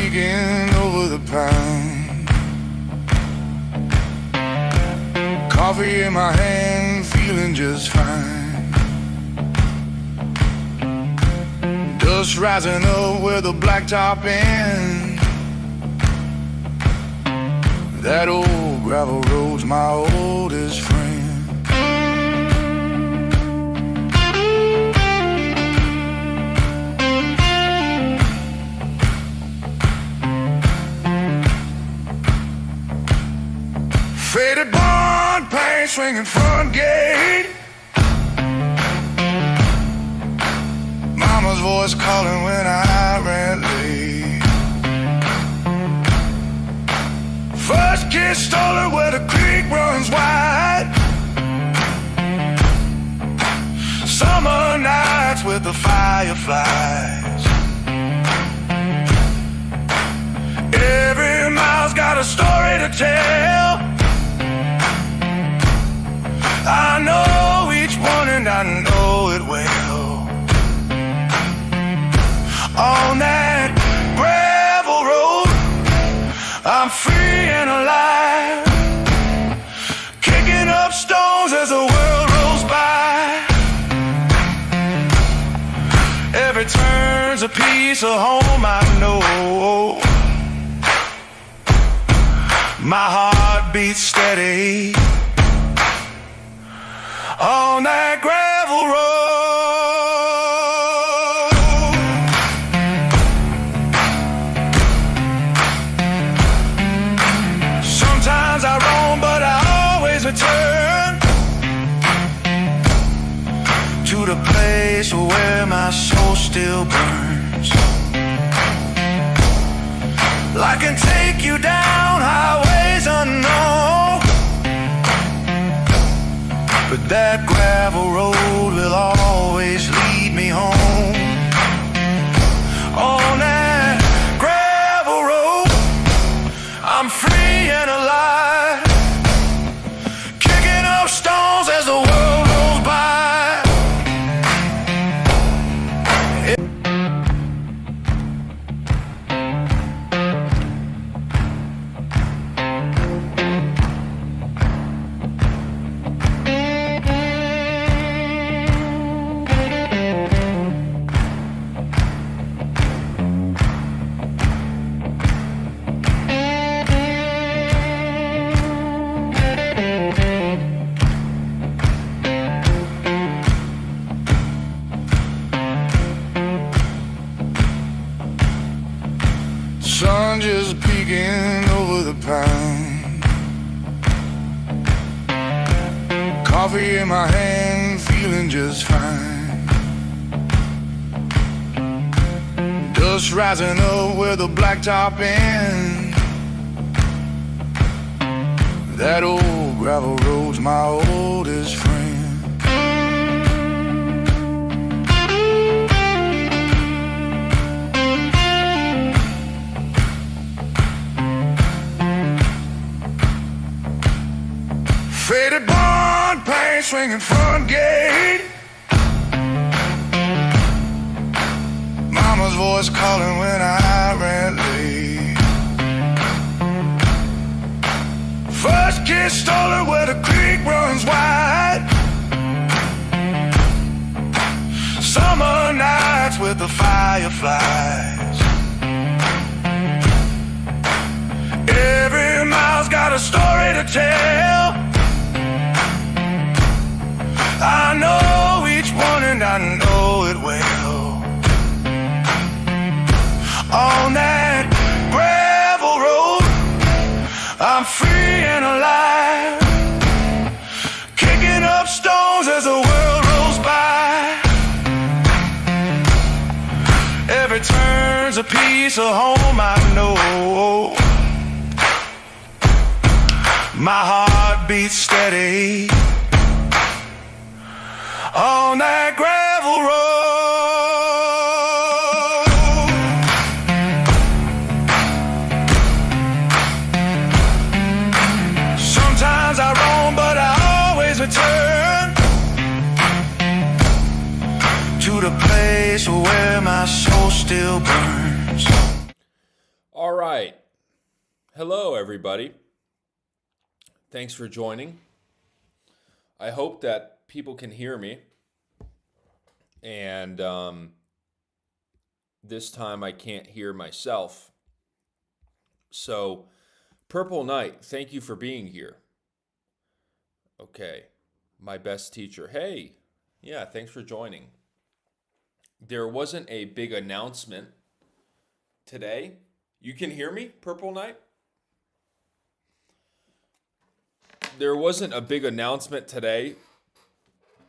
peeking over the pond. Coffee in my hand, feeling just fine. Dust rising up where the blacktop ends. That old gravel road's my oldest friend. Faded bond, paint swinging front gate. Mama's voice calling when I ran late. First kiss stole her where the creek runs wide. Summer nights with the fireflies. Every mile's got a story to tell. I know each one and I know it well. On that gravel road, I'm free and alive, kicking up stones as the world rolls by. Every turn's a piece of home, I know. My heart beats steady on that gravel road. Sometimes I roam, but I always return to the place where my soul still burns. I can take you down highways unknown, but that gravel road will always lead me home. On that gravel road, I'm free and alive, kicking up stones as the world rolls by. Sun just peeking over the pond. Coffee in my hand, feeling just fine. Dust rising up where the blacktop ends. That old gravel road's my oldest friend. Faded bond, paint swinging front gate. Mama's voice calling when I ran late. First kiss stole her where the creek runs wide. Summer nights with the fireflies. Every mile's got a story to tell. I know each one and I know it well. On that gravel road, I'm free and alive, kicking up stones as the world rolls by. Every turn's a piece of home, I know. My heart beats steady on that gravel road. Sometimes I roam, but I always return to the place where my soul still burns. All right. Hello, everybody. Thanks for joining. I hope that people can hear me. And this time I can't hear myself. So, Purple Knight, thank you for being here. Okay. My best teacher. Hey, yeah, thanks for joining. There wasn't a big announcement today. You can hear me, Purple Knight? There wasn't a big announcement today.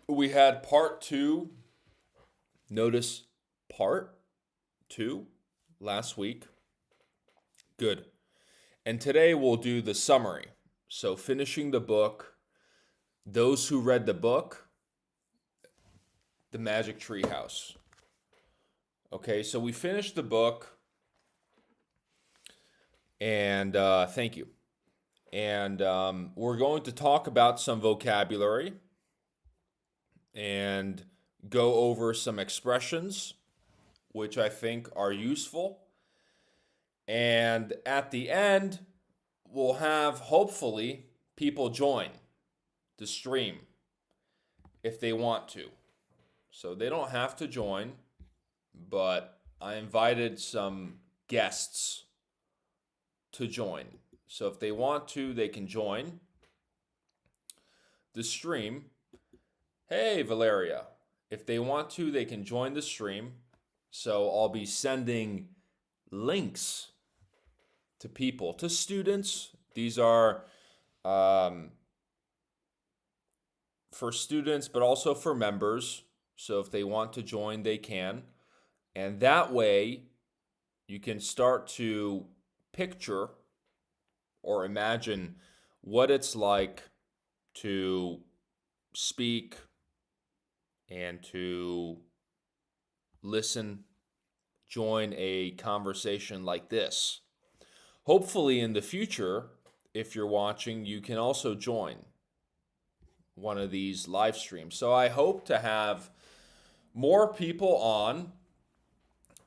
We had part 2. Notice part 2 last week. Good. And today we'll do the summary. So finishing the book. Those who read the book, The Magic Tree House. Okay, so we finished the book. And thank you. And we're going to talk about some vocabulary and go over some expressions which I think are useful. And at the end, we'll have, hopefully, people join the stream if they want to. So they don't have to join, but I invited some guests to join. So if they want to, they can join the stream. Hey, Valeria. If they want to, they can join the stream. So I'll be sending links to people, to students. These are for students, but also for members. So if they want to join, they can. And that way, you can start to picture or imagine what it's like to speak and to listen, join a conversation like this. Hopefully in the future, if you're watching, you can also join one of these live streams. So I hope to have more people on.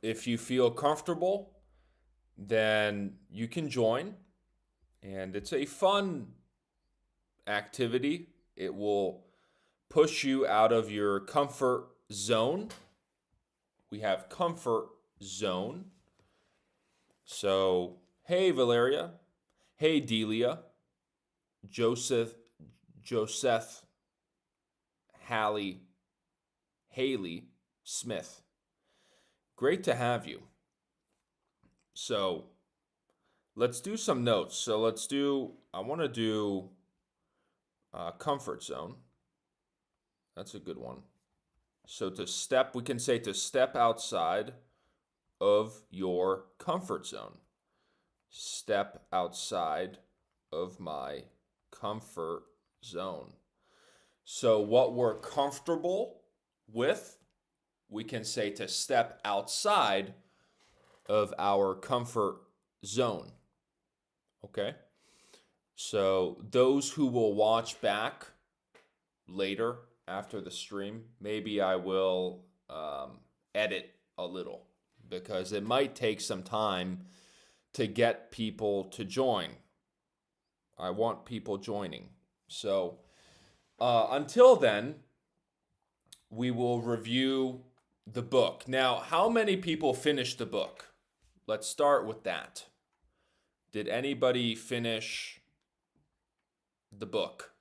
If you feel comfortable, then you can join. And it's a fun activity. It will push you out of your comfort zone. We have comfort zone. So, hey, Valeria. Hey, Delia. Joseph, Hallie, Haley, Smith. Great to have you. So, let's do some notes. So I want to do comfort zone. That's a good one. So we can say to step outside of your comfort zone. Step outside of my comfort zone. So what we're comfortable with, we can say to step outside of our comfort zone. Okay? So those who will watch back later after the stream, maybe I will edit a little because it might take some time to get people to join. I want people joining. So until then, we will review the book. Now, how many people finished the book? Let's start with that. Did anybody finish the book?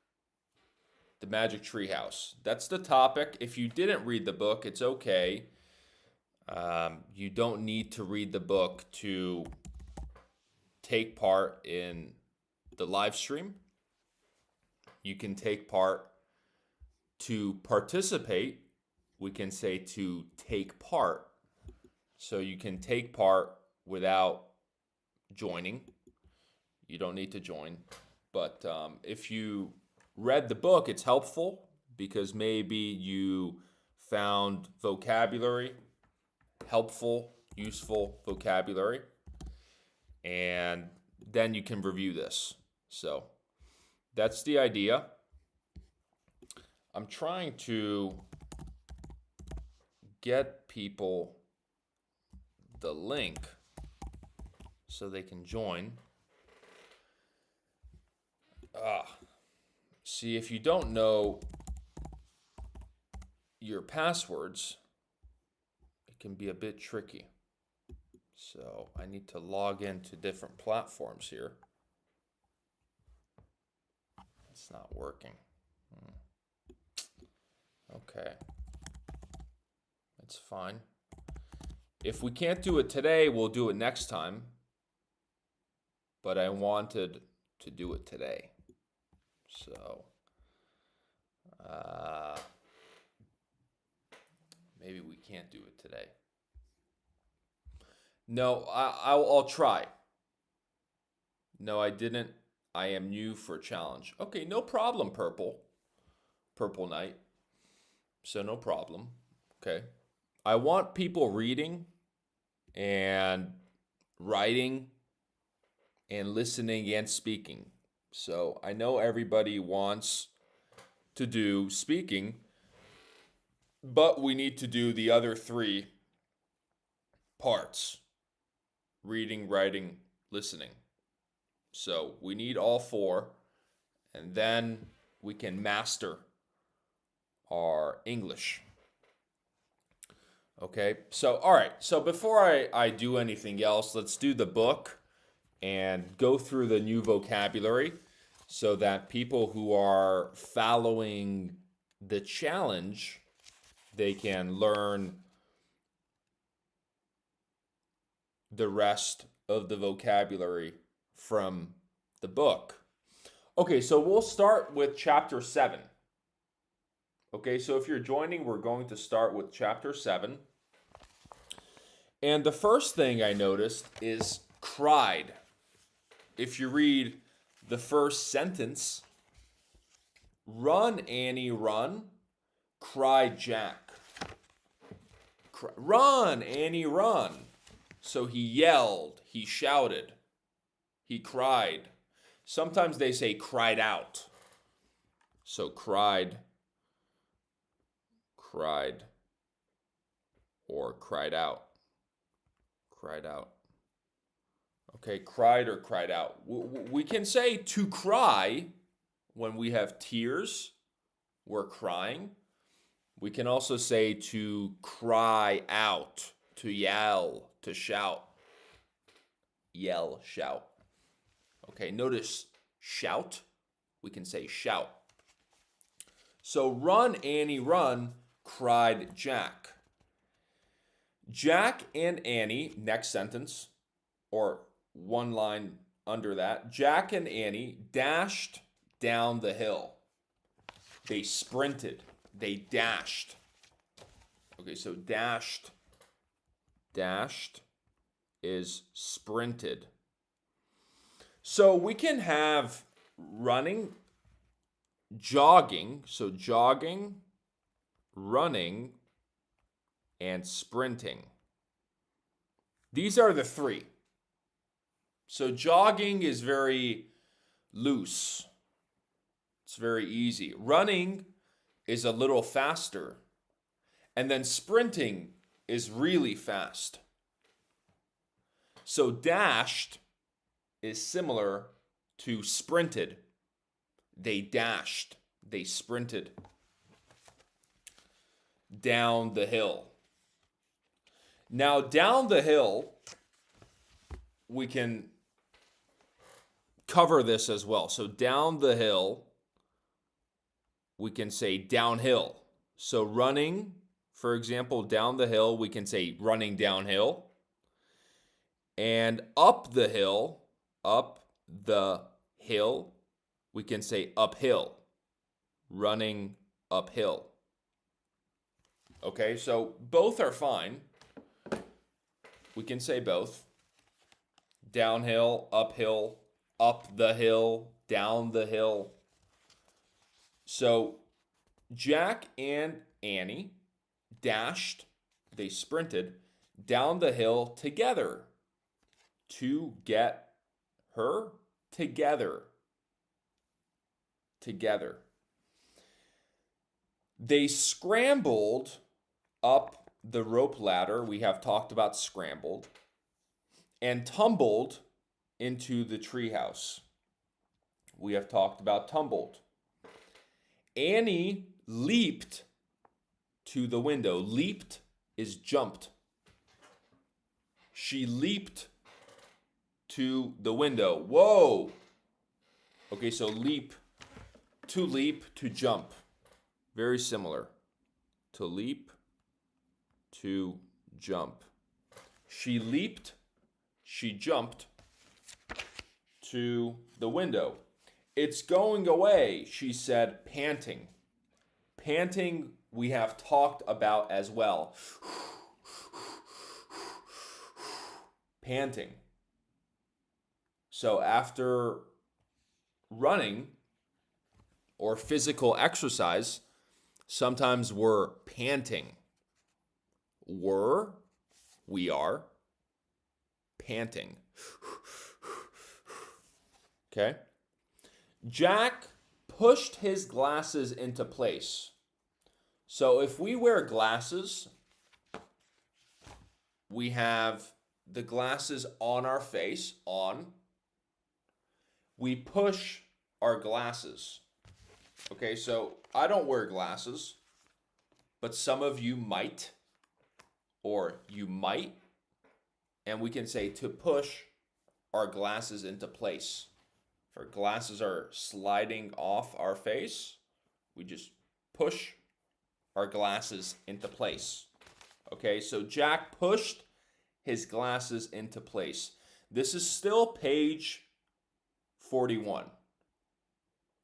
The Magic Tree House. That's the topic. If you didn't read the book, it's okay. You don't need to read the book to take part in the live stream. You can take part to participate. We can say to take part. So you can take part without joining. You don't need to join. But if you read the book, it's helpful because maybe you found vocabulary helpful, useful vocabulary, and then you can review this. So that's the idea. I'm trying to get people the link so they can join. See, if you don't know your passwords, it can be a bit tricky. So I need to log into different platforms here. It's not working. Okay. It's fine. If we can't do it today, we'll do it next time. But I wanted to do it today. So, maybe we can't do it today. No, I'll try. No, I didn't. I am new for challenge. Okay, no problem, Purple. Purple Knight. So no problem. Okay. I want people reading and writing and listening and speaking. So I know everybody wants to do speaking, but we need to do the other three parts: reading, writing, listening. So we need all four, and then we can master our English. Okay, so all right, so before I do anything else, let's do the book and go through the new vocabulary so that people who are following the challenge, they can learn the rest of the vocabulary from the book. Okay, so we'll start with chapter 7. Okay, so if you're joining, we're going to start with chapter 7. And the first thing I noticed is cried. If you read the first sentence, "Run, Annie, run," cried Jack. Run, Annie, run. So he yelled, he shouted, he cried. Sometimes they say cried out. So cried, or cried out. Cried out. Okay, cried or cried out. We can say to cry when we have tears, we're crying. We can also say to cry out, to yell, to shout. Yell, shout. Okay, notice shout. We can say shout. So run, Annie, run, cried Jack. Jack and Annie, next sentence, or one line under that. Jack and Annie dashed down the hill. They sprinted. They dashed. Okay, so dashed is sprinted. So we can have running, jogging. So jogging, running, and sprinting. These are the three. So jogging is very loose. It's very easy. Running is a little faster. And then sprinting is really fast. So dashed is similar to sprinted. They dashed. They sprinted down the hill. Now, down the hill, we can cover this as well. So down the hill, we can say downhill. So running, for example, down the hill, we can say running downhill. And up the hill, we can say uphill, running uphill. Okay, so both are fine. We can say both. Downhill, uphill, up the hill, down the hill. So Jack and Annie dashed, they sprinted down the hill together to get her together. Together. They scrambled up the rope ladder. We have talked about scrambled. and tumbled into the treehouse. We have talked about tumbled. Annie leaped to the window. Leaped is jumped. She leaped to the window. Whoa! Okay, so leap, to jump. Very similar. To leap, to jump. She leaped, she jumped to the window. It's going away, she said, panting. Panting, we have talked about as well. Panting. So after running or physical exercise, sometimes we're panting. We are panting. Okay? Jack pushed his glasses into place. So if we wear glasses, we have the glasses on our face, on. We push our glasses. Okay, so I don't wear glasses, but some of you might, or you might, and we can say to push our glasses into place. If our glasses are sliding off our face, we just push our glasses into place. Okay, so Jack pushed his glasses into place. This is still page 41.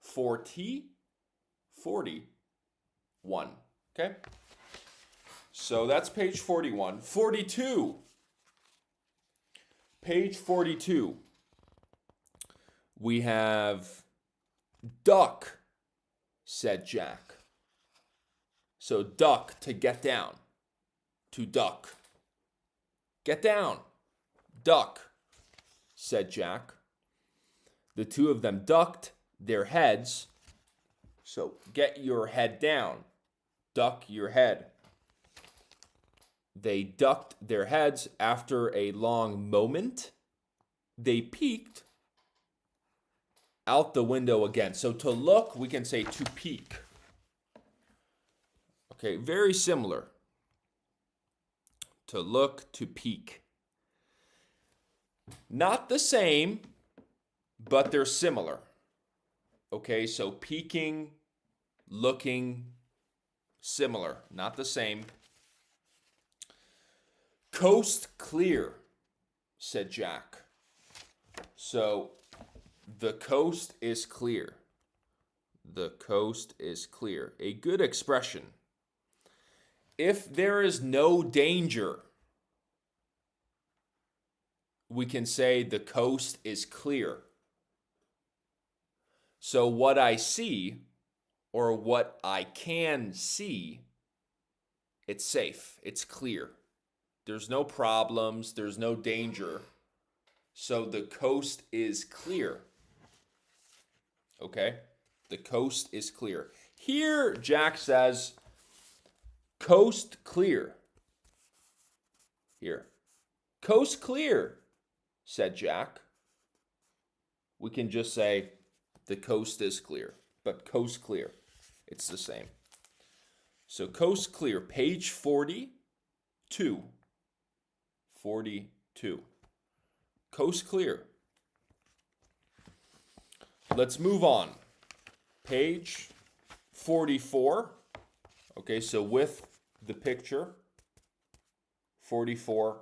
41. Okay? So that's page 41. 42. Page 42. We have duck, said Jack. So duck, to get down. To duck. Get down. Duck, said Jack. The two of them ducked their heads. So get your head down. Duck your head. They ducked their heads. After a long moment, they peeked out the window again. So to look, we can say to peek. Okay, very similar. To look, to peek. Not the same, but they're similar. Okay, so peeking, looking, similar. Not the same. Coast clear, said Jack. So the coast is clear. The coast is clear. A good expression. If there is no danger, we can say the coast is clear. So what I see, or what I can see, it's safe, it's clear. There's no problems, there's no danger. So the coast is clear. Okay? The coast is clear. Here, Jack says, coast clear. Here. Coast clear, said Jack. We can just say, the coast is clear. But coast clear, it's the same. So coast clear, page 42. 42. Coast clear. Let's move on. Page 44. Okay, so with the picture, 44.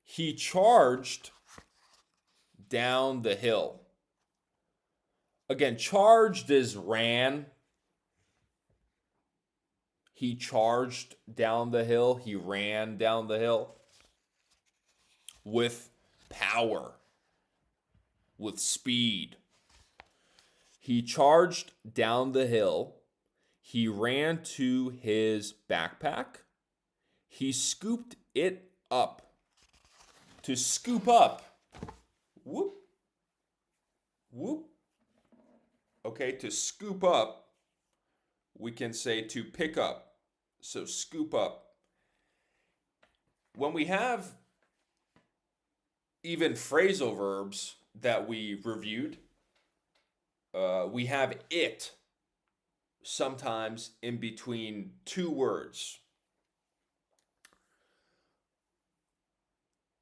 He charged down the hill. Again, charged is ran. He charged down the hill. He ran down the hill with power, with speed. He charged down the hill. He ran to his backpack. He scooped it up. To scoop up. Whoop. Whoop. Okay, to scoop up, we can say to pick up. So scoop up. When we have even phrasal verbs that we reviewed, we have it sometimes in between two words.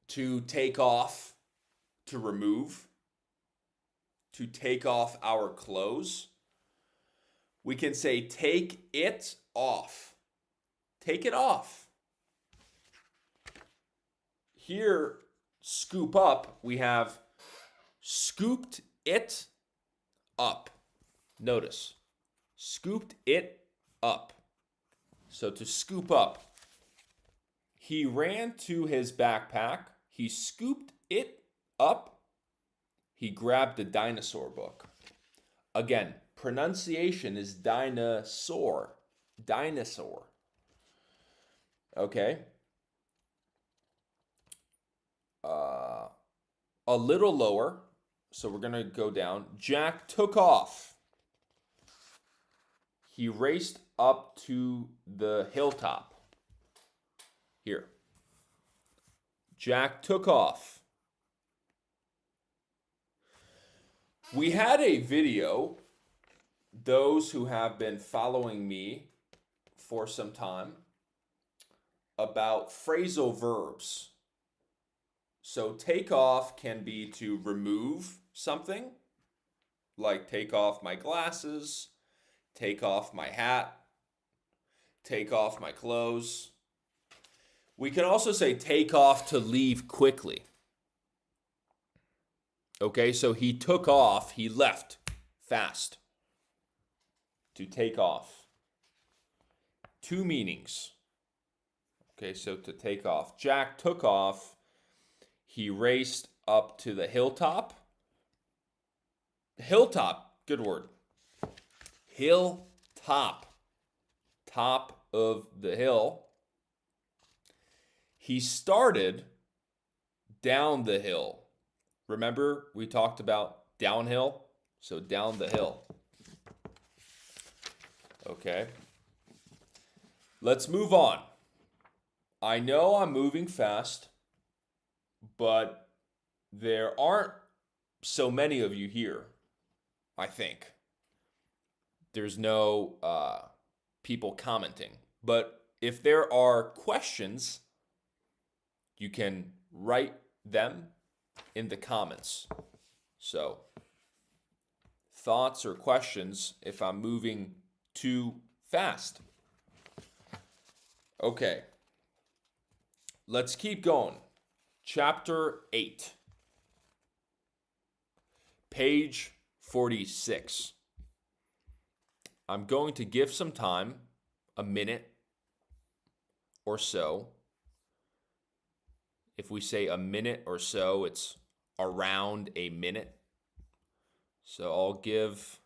To take off, to remove, to take off our clothes. We can say take it off. Take it off. Here, scoop up, we have scooped it up. Notice, scooped it up. So to scoop up, he ran to his backpack. He scooped it up. He grabbed the dinosaur book. Again, pronunciation is dinosaur. Dinosaur. Okay. A little lower. So we're going to go down. Jack took off. He raced up to the hilltop. Here. Jack took off. We had a video, those who have been following me for some time, about phrasal verbs. So take off can be to remove something, like take off my glasses, take off my hat, take off my clothes. We can also say take off to leave quickly. Okay, so he took off, he left fast. To take off. Two meanings. Okay, so to take off. Jack took off. He raced up to the hilltop. Hilltop, good word. Hilltop. Top of the hill. He started down the hill. Remember, we talked about downhill? So down the hill. Okay. Let's move on. I know I'm moving fast, but there aren't so many of you here, I think. There's no people commenting. But if there are questions, you can write them in the comments. So, thoughts or questions if I'm moving too fast. Okay. Let's keep going. Chapter 8. Page 46. I'm going to give some time, a minute or so. If we say a minute or so, it's around a minute. So I'll give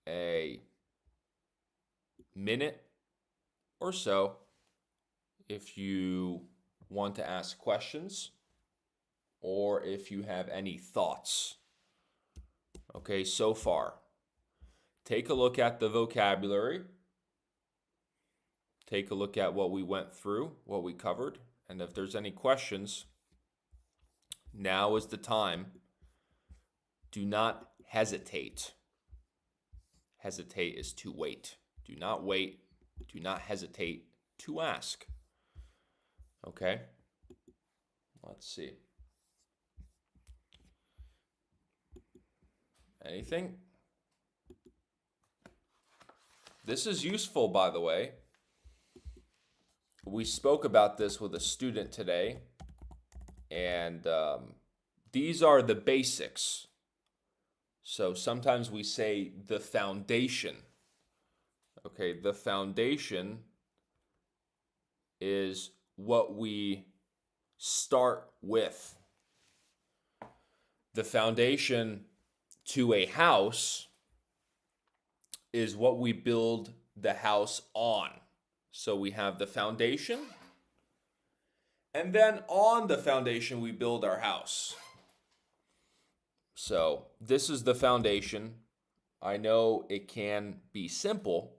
a minute or so if you want to ask questions or if you have any thoughts. Okay, so far. Take a look at the vocabulary. Take a look at what we went through, what we covered. And if there's any questions, now is the time. Do not hesitate. Hesitate is to wait. Do not wait. Do not hesitate to ask. Okay? Let's see. Anything? This is useful, by the way. We spoke about this with a student today, and these are the basics. So sometimes we say the foundation. Okay, the foundation is what we start with. The foundation to a house is what we build the house on. So we have the foundation, and then on the foundation we build our house. So this is the foundation. I know it can be simple,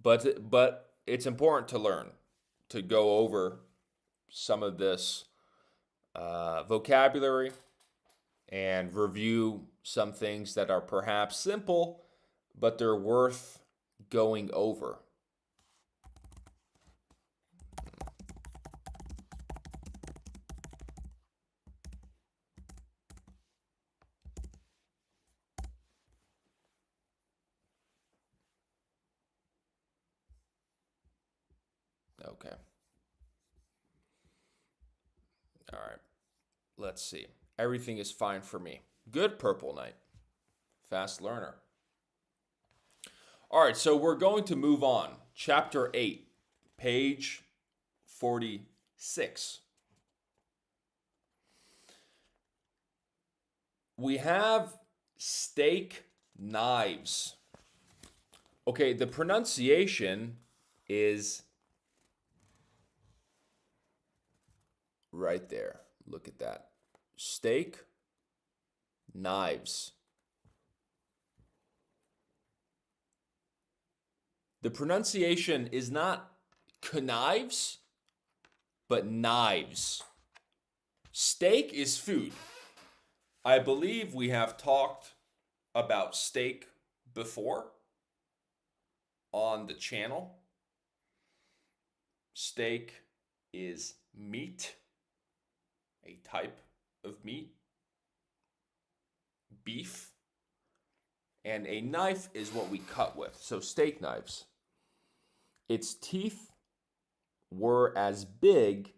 but it's important to learn, to go over some of this vocabulary and review some things that are perhaps simple, but they're worth going over. Okay. All right. Let's see. Everything is fine for me. Good, Purple Knight. Fast learner. All right, so we're going to move on. Chapter 8, page 46. We have steak knives. Okay, the pronunciation is right there. Look at that. Steak knives. The pronunciation is not knives, but knives. Steak is food. I believe we have talked about steak before on the channel. Steak is meat, a type of meat, beef, and a knife is what we cut with. So steak knives. Its teeth were as big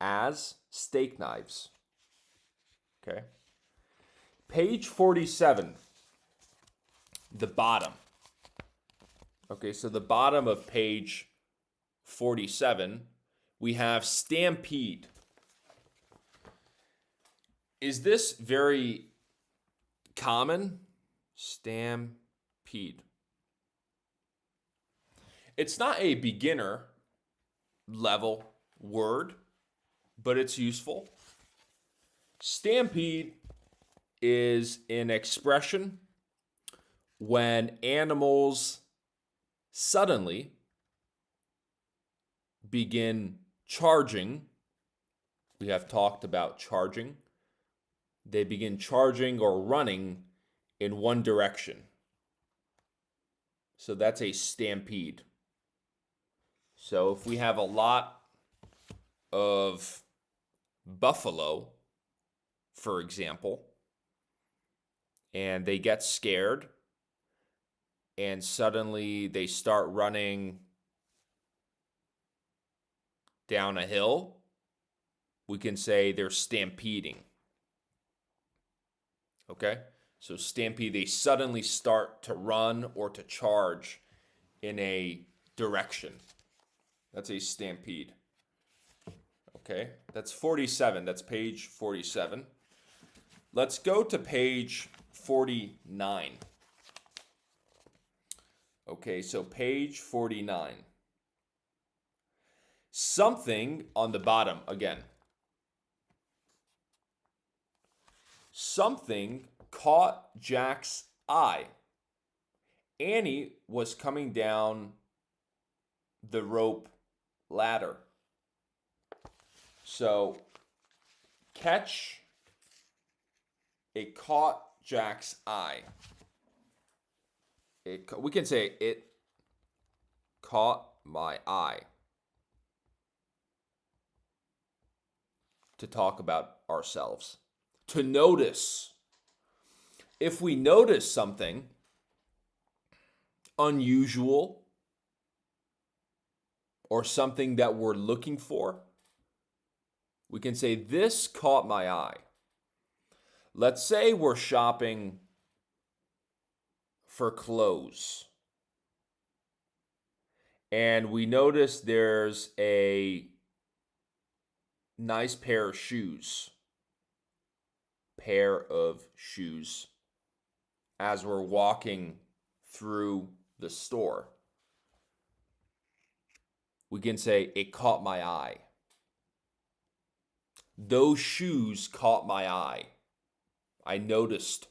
as steak knives. Okay. Page 47, the bottom. Okay, so the bottom of page 47, we have stampede. Is this very common? Stampede. It's not a beginner level word, but it's useful. Stampede is an expression when animals suddenly begin charging. We have talked about charging. They begin charging or running in one direction. So that's a stampede. So if we have a lot of buffalo, for example, and they get scared and suddenly they start running down a hill, we can say they're stampeding. Okay? So stampede, they suddenly start to run or to charge in a direction. That's a stampede. Okay? That's 47. That's page 47. Let's go to page 49. Okay, so page 49. Something on the bottom again. Something caught Jack's eye. Annie was coming down the rope ladder. So, catch, it caught Jack's eye. We can say it caught my eye to talk about ourselves. To notice. If we notice something unusual or something that we're looking for, we can say, this caught my eye. Let's say we're shopping for clothes and we notice there's a nice pair of shoes. As we're walking through the store. We can say, it caught my eye. Those shoes caught my eye. I noticed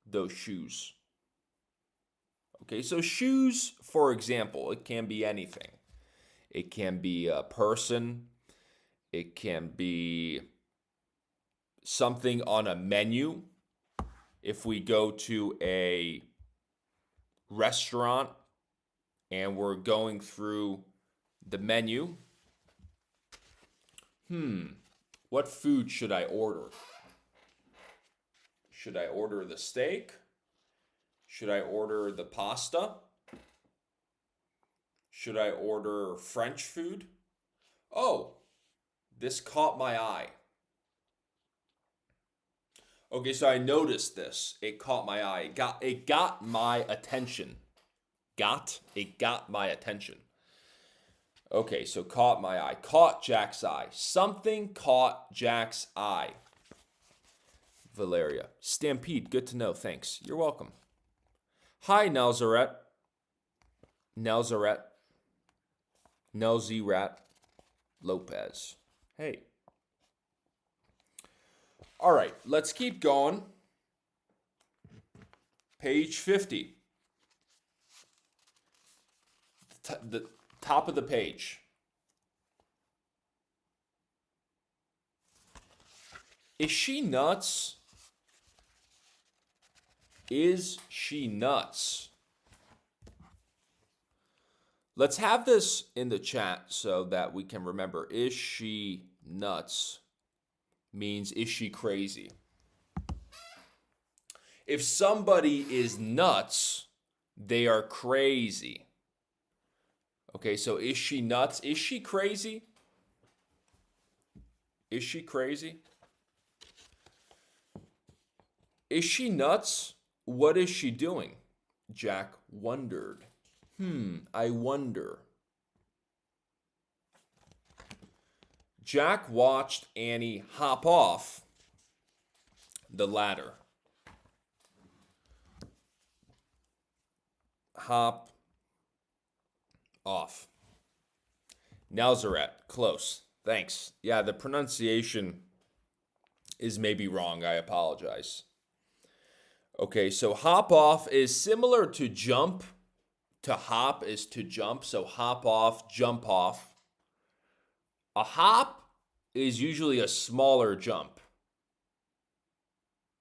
those shoes. Okay, so shoes, for example, it can be anything. It can be a person. It can be something on a menu. If we go to a restaurant and we're going through the menu, what food should I order? Should I order the steak? Should I order the pasta? Should I order French food? Oh, this caught my eye. Okay, so I noticed this. It caught my eye. It got my attention. It got my attention. Okay, so caught my eye. Caught Jack's eye. Something caught Jack's eye. Valeria. Stampede, good to know. Thanks. You're welcome. Hi, Nelzaret. Nelzirat Lopez. Hey. All right, let's keep going. Page 50. The top of the page. Is she nuts? Is she nuts? Let's have this in the chat so that we can remember. Is she nuts? Means, is she crazy? If somebody is nuts, they are crazy. Okay, so is she nuts? Is she crazy? Is she crazy? Is she nuts? What is she doing? Jack wondered. I wonder. Jack watched Annie hop off the ladder. Hop off. Nelzaret, close. Thanks. Yeah, the pronunciation is maybe wrong. I apologize. Okay, so hop off is similar to jump. To hop is to jump. So hop off, jump off. A hop is usually a smaller jump.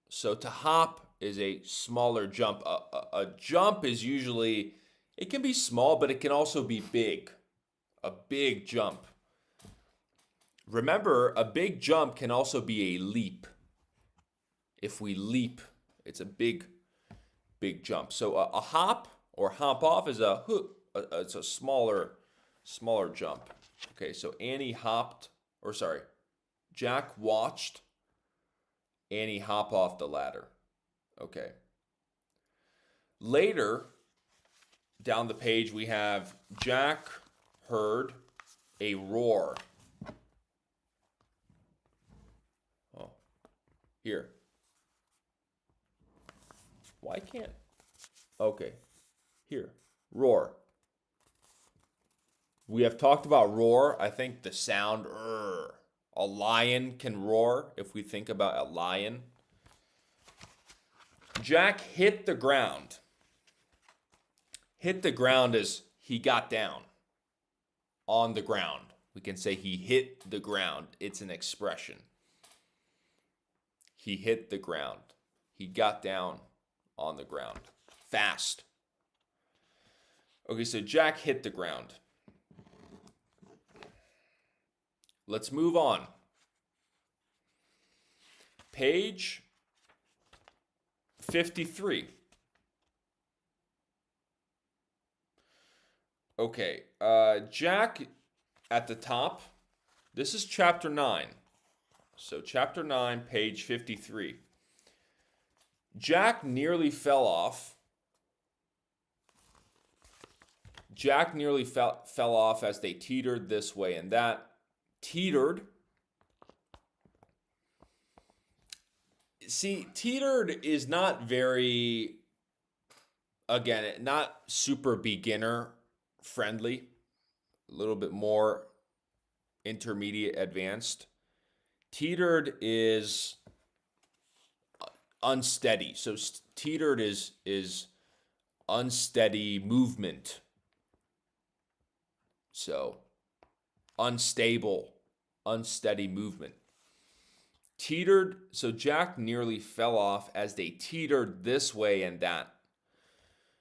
So to hop is a smaller jump. A jump is usually, it can be small, but it can also be big. A big jump. Remember, a big jump can also be a leap. If we leap, it's a big jump. So a hop or hop off is it's a smaller jump. Okay, so Jack watched Annie hop off the ladder. Okay. Later, down the page, we have Jack heard a roar. Oh, here. Why can't? Okay, here. Roar. We have talked about roar. I think the sound, a lion can roar if we think about a lion. Jack hit the ground. Hit the ground as he got down on the ground. We can say he hit the ground. It's an expression. He hit the ground. He got down on the ground. Fast. Okay, so Jack hit the ground. Let's move on. Page 53. Okay, Jack at the top. This is chapter 9. So chapter 9, page 53. Jack nearly fell off. Jack nearly fell off as they teetered this way and that. Teetered. See, teetered is not very, again, not super beginner friendly. A little bit more intermediate advanced. Teetered is unsteady. So teetered is unsteady movement. So unstable unsteady movement. Teetered, so Jack nearly fell off as they teetered this way and that.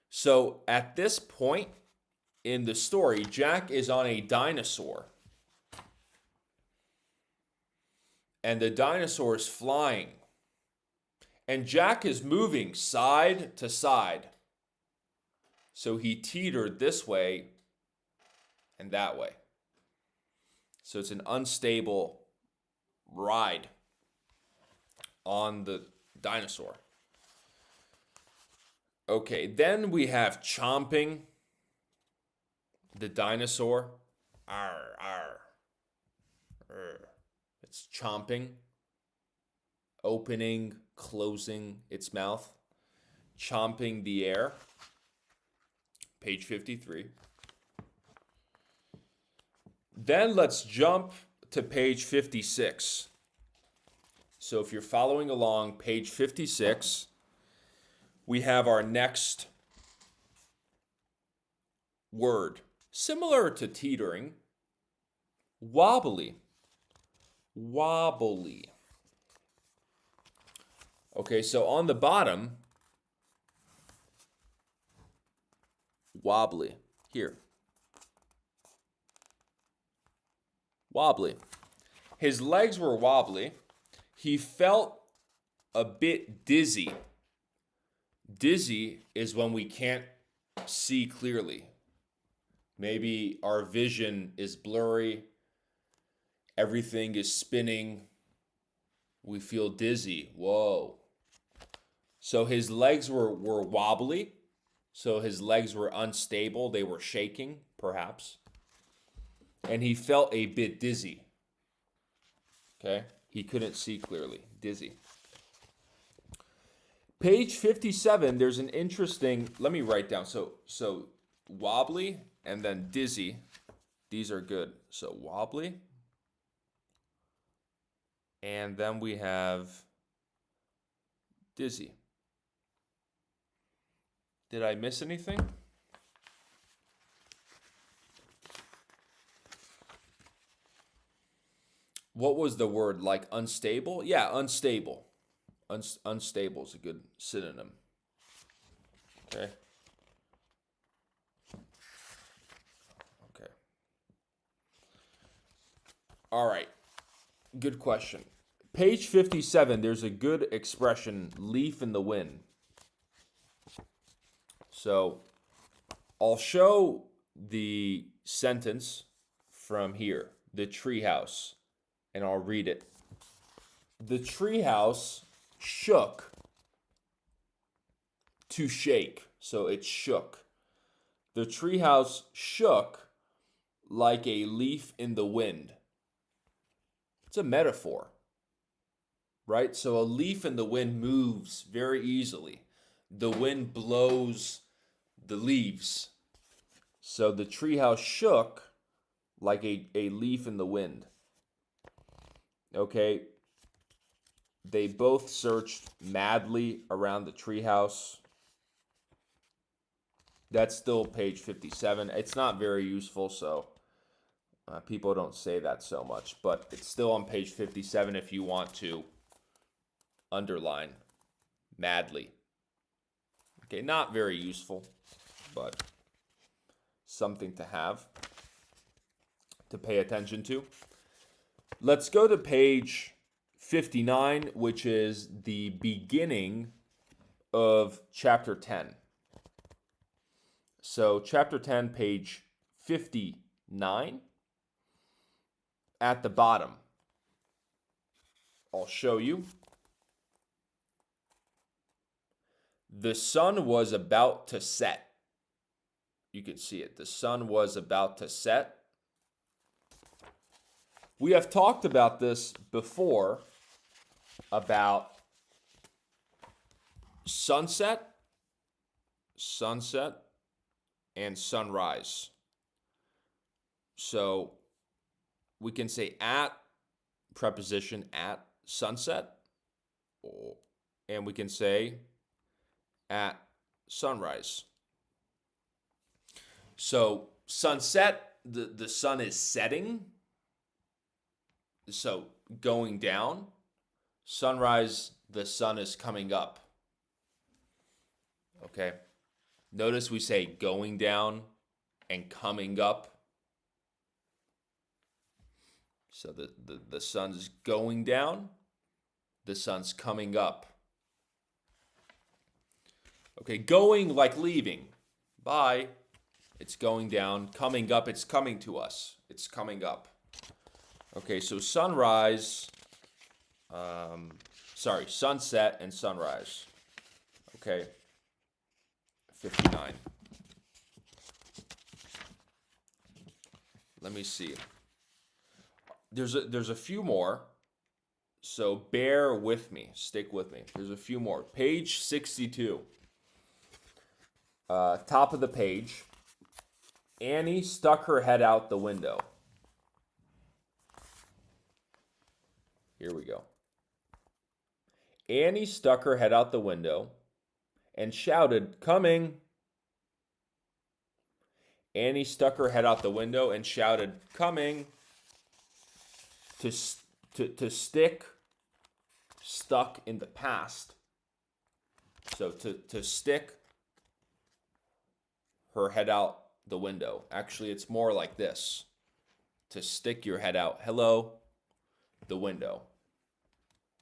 So at this point in the story, Jack is on a dinosaur. And the dinosaur is flying. And Jack is moving side to side. So he teetered this way and that way. So it's an unstable ride on the dinosaur. Okay, then we have chomping the dinosaur. Arr, arr, arr. It's chomping, opening, closing its mouth, chomping the air. Page 53. Then let's jump to page 56. So if you're following along, page 56, we have our next word. Similar to teetering, wobbly. Wobbly. Okay, so on the bottom, wobbly. Here. Wobbly. His legs were wobbly. He felt a bit dizzy. Dizzy is when we can't see clearly. Maybe our vision is blurry. Everything is spinning. We feel dizzy. Whoa. So his legs were wobbly. So his legs were unstable. They were shaking, perhaps. And he felt a bit dizzy. Okay? He couldn't see clearly. Dizzy. Page 57, there's an interesting, let me write down. So wobbly and then dizzy. These are good. So wobbly. And then we have dizzy. Did I miss anything? What was the word? Like unstable? Yeah, unstable. Unstable is a good synonym. Okay. Okay. All right. Good question. Page 57, there's a good expression, leaf in the wind. So I'll show the sentence from here, the treehouse, and I'll read it. The treehouse shook to shake. So it shook. The treehouse shook like a leaf in the wind. It's a metaphor, right? So a leaf in the wind moves very easily. The wind blows the leaves. So the treehouse shook like a leaf in the wind. Okay. They both searched madly around the treehouse. That's still page 57. It's not very useful, so people don't say that so much. But it's still on page 57 if you want to underline madly. Okay, not very useful, but something to have, to pay attention to. Let's go to page 59, which is the beginning of chapter 10. So chapter 10, page 59, at the bottom, I'll show you. The sun was about to set. You can see it. The sun was about to set. We have talked about this before, about sunset, and sunrise. So we can say at, preposition at sunset, and we can say at sunrise. So sunset, the sun is setting. So going down, sunrise, the sun is coming up. Okay. Notice we say going down and coming up. So the sun's going down, the sun's coming up. Okay, going like leaving. Bye. It's going down. Coming up, it's coming to us. It's coming up. Okay, so sunrise, sunset and sunrise. Okay, 59. Let me see. There's a few more, so bear with me. Stick with me. There's a few more. Page 62. Top of the page. Annie stuck her head out the window. Here we go. Annie stuck her head out the window and shouted, "Coming!" Annie stuck her head out the window and shouted, "Coming!" To stick, stuck in the past. So to stick her head out the window. Actually, it's more like this. To stick your head out. Hello, the window.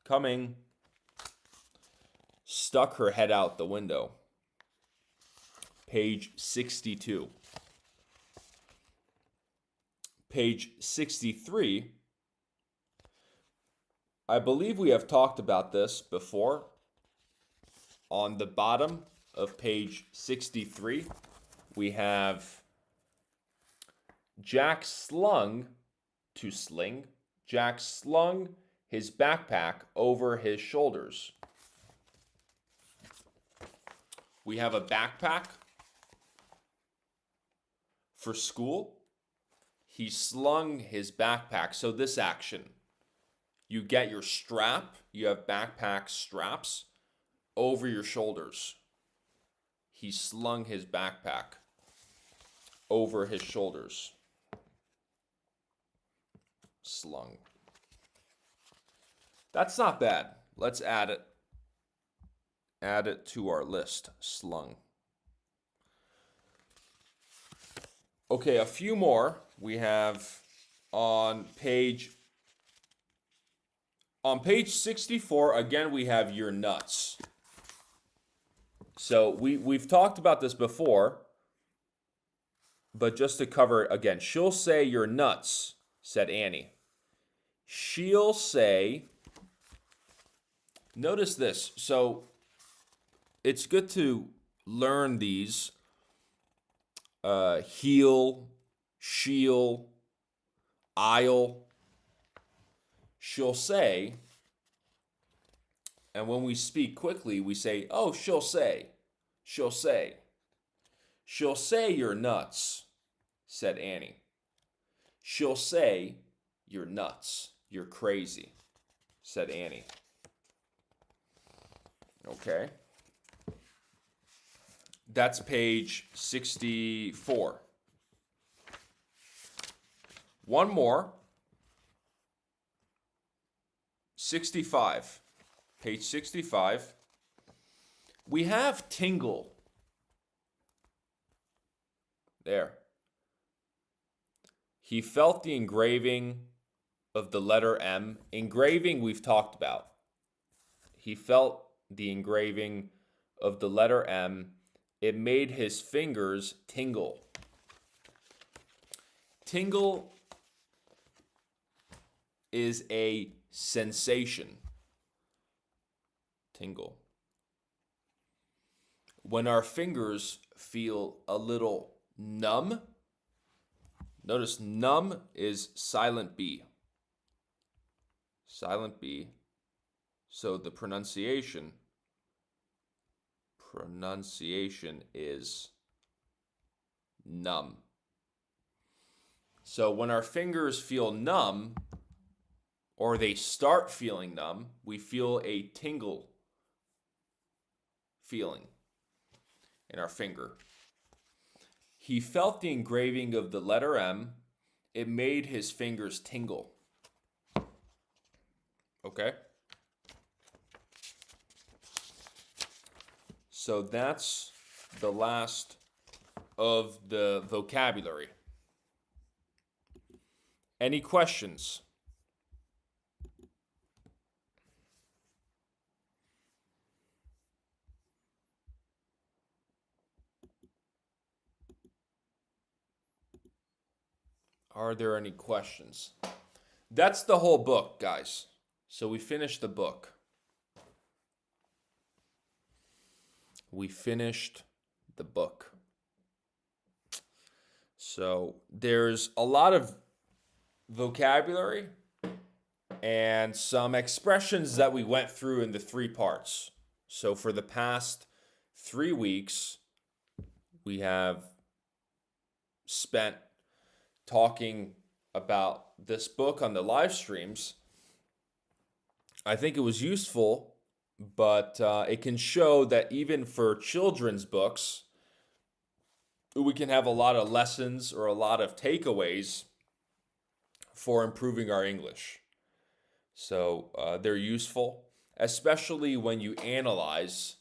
Coming. Stuck her head out the window. Page 62. Page 63. I believe we have talked about this before. On the bottom of page 63, we have Jack slung to sling. Jack slung his backpack over his shoulders. We have a backpack for school. He slung his backpack. So this action, you get your strap, you have backpack straps over your shoulders. He slung his backpack over his shoulders. Slung. That's not bad. Let's add it. Add it to our list. Slung. Okay, a few more. We have on page 64, again, we have "you're nuts." So we've talked about this before, but just to cover it again. She'll say, "You're nuts," said Annie. She'll say, notice this. So it's good to learn these. He'll, she'll, I'll. She'll say, and when we speak quickly, we say, "Oh, she'll say." She'll say. She'll say, "You're nuts," said Annie. She'll say, "You're nuts. You're crazy," said Annie. Okay. That's page 64. One more. 65. Page 65. We have tingle. There. He felt the engraving of the letter M. Engraving we've talked about. He felt the engraving of the letter M. It made his fingers tingle. Tingle is a sensation. Tingle. When our fingers feel a little numb, notice numb is silent B. Silent B. So the pronunciation is numb. So when our fingers feel numb, or they start feeling numb, we feel a tingle feeling in our finger. He felt the engraving of the letter M. It made his fingers tingle. Okay? So that's the last of the vocabulary. Any questions? Are there any questions? That's the whole book, guys. So we finished the book. We finished the book. So there's a lot of vocabulary and some expressions that we went through in the 3 parts. So for the past 3 weeks, we have spent talking about this book on the live streams. I think it was useful, but it can show that even for children's books, we can have a lot of lessons or a lot of takeaways for improving our English. So they're useful, especially when you analyze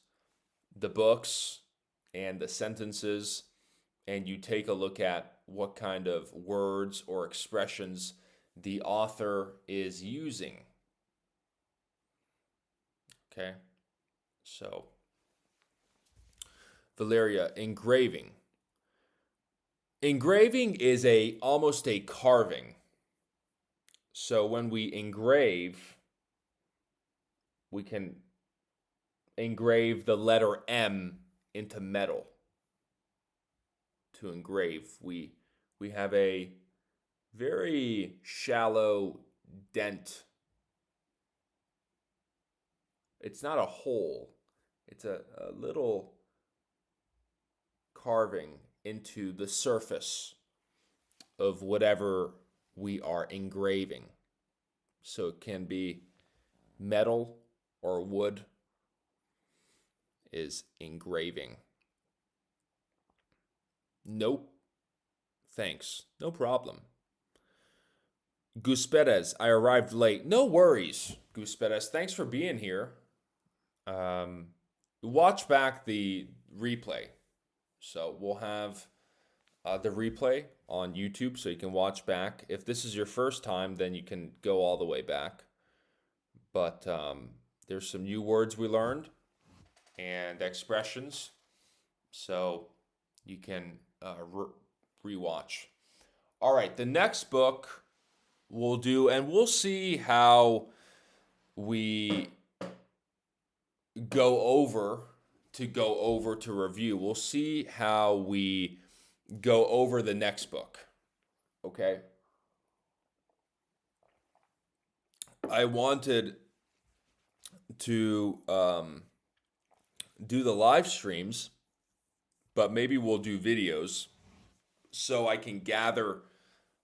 the books and the sentences and you take a look at what kind of words or expressions the author is using. Okay, so Valeria, engraving. Engraving is almost a carving. So when we engrave, we can engrave the letter M into metal. To engrave, we have a very shallow dent. It's not a hole. It's a little carving into the surface of whatever we are engraving. So it can be metal or wood is engraving. Nope. Thanks. No problem. Gus Perez, I arrived late. No worries, Gus Perez. Thanks for being here. Watch back the replay. So we'll have the replay on YouTube so you can watch back. If this is your first time, then you can go all the way back. But there's some new words we learned and expressions. So you can rewatch. All right, the next book we'll do, and we'll see how we go over to review. We'll see how we go over the next book. Okay? I wanted to do the live streams, but maybe we'll do videos so I can gather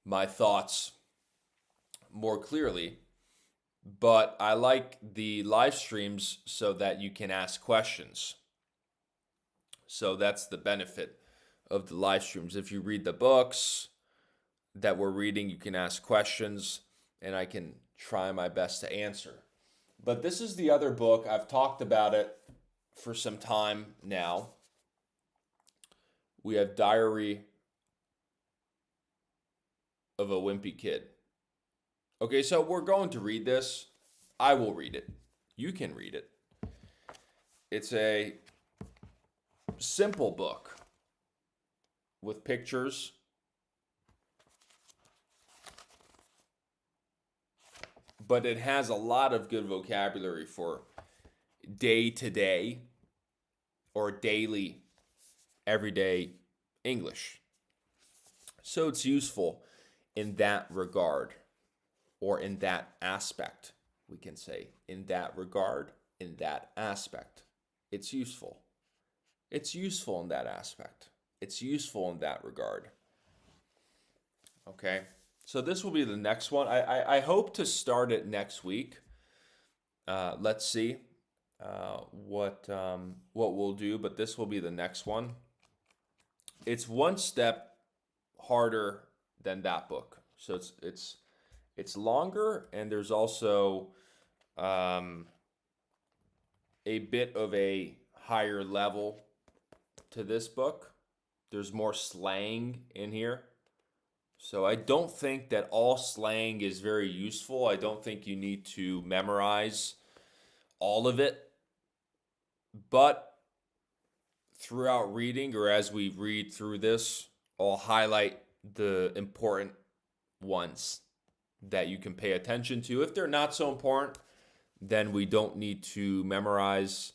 my thoughts more clearly. But I like the live streams so that you can ask questions. So that's the benefit of the live streams. If you read the books that we're reading, you can ask questions and I can try my best to answer. But this is the other book. I've talked about it for some time now. We have Diary of a Wimpy Kid. Okay, so we're going to read this. I will read it. You can read it. It's a simple book with pictures. But it has a lot of good vocabulary for day-to-day or daily, everyday English. So it's useful in that regard, or in that aspect. We can say in that regard, in that aspect. It's useful. It's useful in that aspect. It's useful in that regard. Okay, so this will be the next one. I hope to start it next week. Let's see what we'll do, but this will be the next one. It's one step harder than that book, so it's longer, and there's also a bit of a higher level to this book. There's more slang in here. So I don't think that all slang is very useful. I don't think you need to memorize all of it. But throughout reading, or as we read through this, I'll highlight the important ones that you can pay attention to. If they're not so important, then we don't need to memorize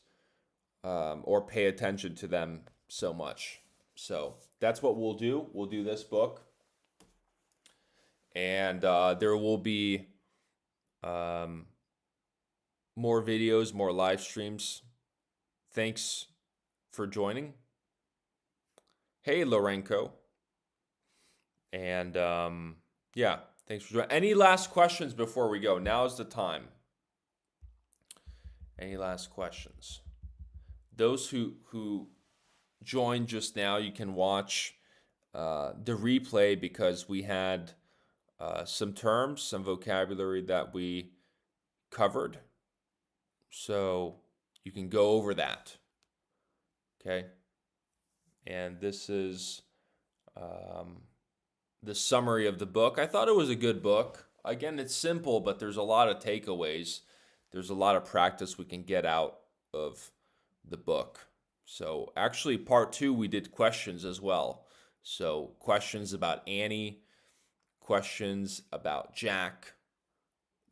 or pay attention to them so much. So that's what we'll do. We'll do this book. And there will be more videos, more live streams. Thanks for joining. Hey, Lorenko. And yeah, thanks for joining. Any last questions before we go? Now's the time. Any last questions? Those who joined just now, you can watch the replay because we had some terms, some vocabulary that we covered. So you can go over that. Okay. And this is the summary of the book. I thought it was a good book. Again, it's simple, but there's a lot of takeaways. There's a lot of practice we can get out of the book. So actually, part 2, we did questions as well. So questions about Annie, questions about Jack.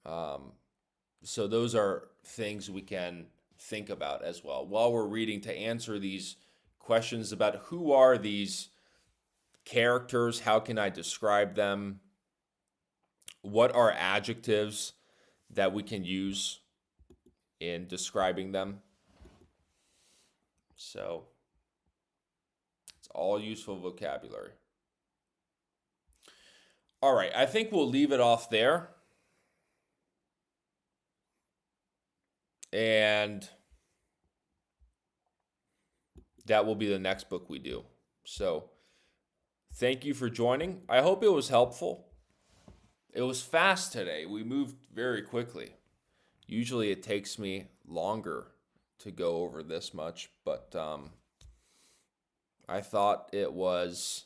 So those are things we can think about as well while we're reading, to answer these questions about who are these characters, how can I describe them, what are adjectives that we can use in describing them. So it's all useful vocabulary. All right, I think we'll leave it off there. And that will be the next book we do. So thank you for joining. I hope it was helpful. It was fast today. We moved very quickly. Usually it takes me longer to go over this much, but I thought it was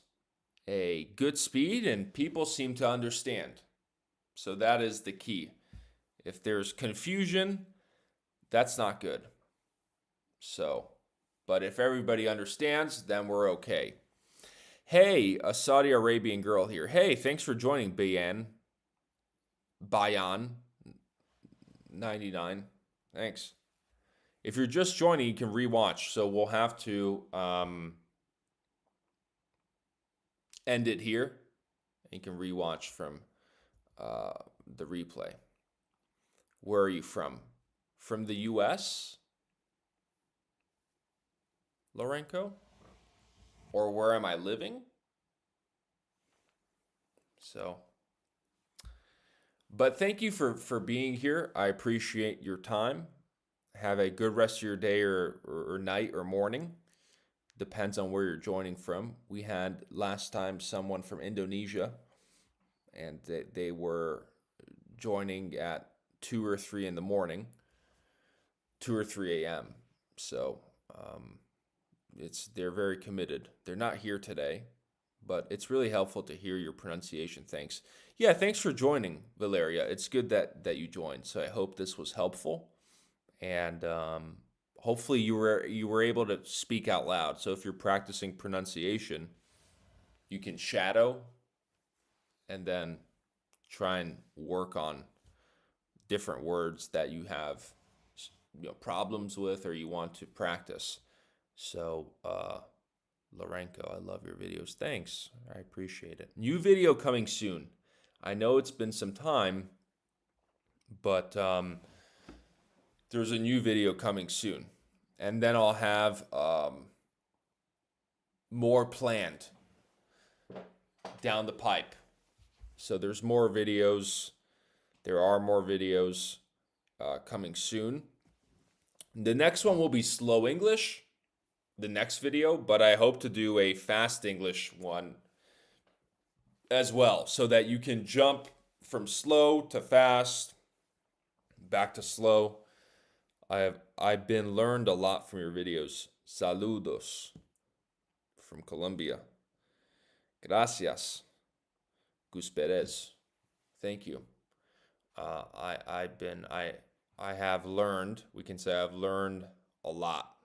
a good speed and people seem to understand. So that is the key. If there's confusion, that's not good. So, but if everybody understands, then we're okay. Hey, a Saudi Arabian girl here. Hey, thanks for joining, Bayan 99. Thanks. If you're just joining, you can rewatch. So we'll have to end it here. You can rewatch from the replay. Where are you from? From the U.S., Lorenko? Or where am I living? So, but thank you for being here. I appreciate your time. Have a good rest of your day or night or morning. Depends on where you're joining from. We had last time someone from Indonesia, and they were joining at 2 or 3 in the morning, 2 or 3 a.m. So they're very committed. They're not here today, but it's really helpful to hear your pronunciation. Thanks. Yeah, thanks for joining, Valeria. It's good that you joined. So I hope this was helpful, and hopefully you were able to speak out loud. So if you're practicing pronunciation, you can shadow and then try and work on different words that you have problems with or you want to practice. So Lorenko, I love your videos. Thanks. I appreciate it. New video coming soon. I know it's been some time, but there's a new video coming soon. And then I'll have more planned down the pipe. So there's more videos. There are more videos coming soon. The next one will be slow English, the next video, but I hope to do a fast English one as well, so that you can jump from slow to fast back to slow. I've been learned a lot from your videos. Saludos from Colombia. Gracias, Gus Perez. Thank you. I have learned. We can say I've learned a lot,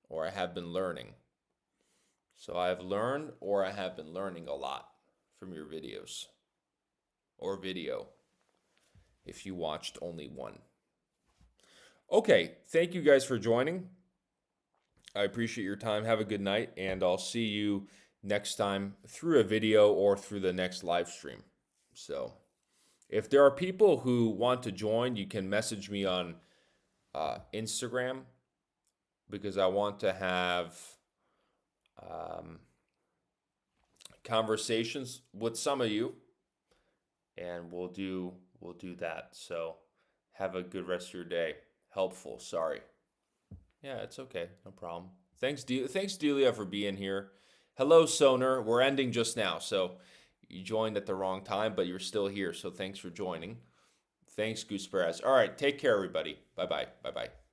or I have been learning. So I have learned, or I have been learning a lot from your videos, or video, if you watched only one. Okay, thank you guys for joining. I appreciate your time. Have a good night, and I'll see you next time through a video or through the next live stream. So if there are people who want to join, you can message me on Instagram, because I want to have conversations with some of you, and we'll do that. So have a good rest of your day. Helpful. Sorry. Yeah, it's okay. No problem. Thanks, Delia, for being here. Hello, Soner. We're ending just now, so you joined at the wrong time, but you're still here. So thanks for joining. Thanks, Goose Perez. All right, take care, everybody. Bye-bye. Bye-bye.